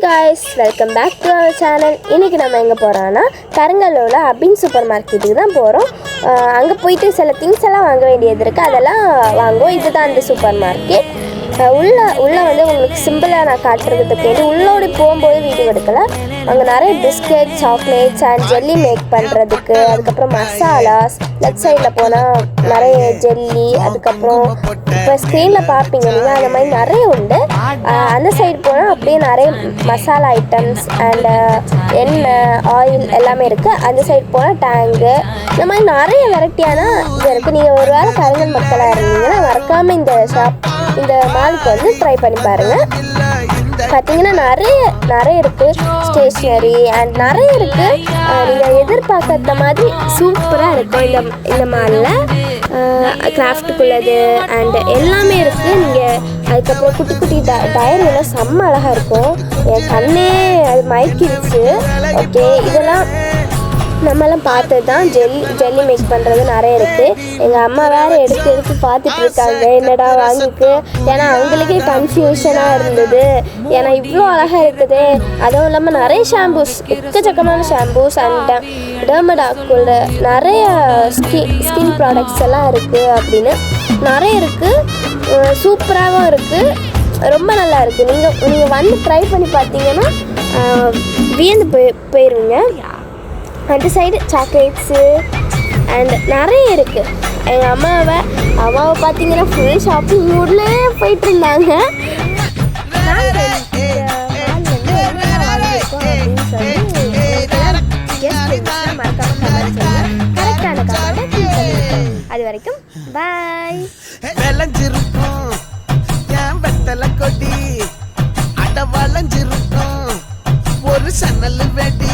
guys, welcome back to our channel. இன்னைக்கு நம்ம எங்க போறோம்னா கருங்கல்லுல அபின் சூப்பர் மார்க்கெட்டுக்கு தான் போறோம். அங்க போயிட்டு சில திங்ஸ் எல்லாம் வாங்க வேண்டியது இருக்கு. அதெல்லாம் வாங்குவோம். இதுதான் அந்த சூப்பர் மார்க்கெட். உள்ள வந்து உங்களுக்கு சிம்பிளா நான் காட்டுறதுக்கு வேண்டி உள்ளோடி போகும்போது வீடியோ எடுக்கல. அங்கே நிறைய biscuit, chocolates and jelly make பண்ணுறதுக்கு, அதுக்கப்புறம் மசாலாஸ், லெஃப்ட் சைடில் போனால் நிறைய ஜெல்லி, அதுக்கப்புறம் இப்போ ஸ்க்ரீனில் பார்ப்பீங்க நீங்கள் அந்த மாதிரி நிறைய உண்டு. அந்த சைடு போனால் அப்படியே நிறைய மசாலா ஐட்டம்ஸ் அண்ட் எண்ணெய், ஆயில் எல்லாமே இருக்குது. அந்த சைடு போனால் டேங்கு, இந்த மாதிரி நிறைய வெரைட்டியான இது இருக்குது. நீங்கள் ஒரு வேளை கருங்கல் மக்களாக இருந்தீங்கன்னா மறக்காமல் இந்த மாலுக்கு வந்து ட்ரை பண்ணி பாருங்கள். பார்த்தீங்கன்னா நிறைய இருக்குது, ஸ்டேஷ்னரி அண்ட் நிறைய இருக்குது. நீங்கள் எதிர்பார்க்காத மாதிரி சூப்பராக இருக்கும் இந்த மாலில். கிராஃப்ட்டுக்குள்ளது அண்ட் எல்லாமே இருக்குது. நீங்கள் அதுக்கப்புறம் குட்டி குட்டி டயர்லாம் செம்ம அழகாக இருக்கும். என் கண்ணே அது மயக்கிடுச்சு. ஓகே, இதெல்லாம் நம்மளாம் பார்த்தது தான். ஜெல்லி மேக் பண்ணுறது நிறைய இருக்குது. எங்கள் அம்மா வேறு எடுத்து பார்த்துட்டு இருக்காங்க என்னடா வாங்கிக்கு. ஏன்னா அவங்களுக்கே கன்ஃபியூஷனாக இருந்தது. ஏன்னா இவ்வளோ அழகாக இருக்குது. அதுவும் இல்லாமல் நிறைய ஷாம்பூஸ், எக்கச்சக்கமான ஷாம்பூஸ் அண்ட் டெர்மடாக்குள்ள நிறைய ஸ்கின் ப்ராடக்ட்ஸ் எல்லாம் இருக்குது அப்படின்னு நிறைய இருக்குது. சூப்பராகவும் இருக்குது, ரொம்ப நல்லா இருக்குது. நீங்கள் வந்து ட்ரை பண்ணி பார்த்தீங்கன்னா வியந்து போயிடுவீங்க. அந்த சைடு சாக்லேட்ஸு அண்ட் நிறைய இருக்குது. எங்கள் அம்மாவை பார்த்தீங்கன்னா ஃபுல் ஷாப்பிங் மூட்லே போயிட்டு இருந்தாங்க. அது வரைக்கும் பாய். விளைஞ்சிருக்கும் என் வெத்தலை கொடி அட வளைஞ்சிருக்கும் ஒரு சன்னல் வெடி.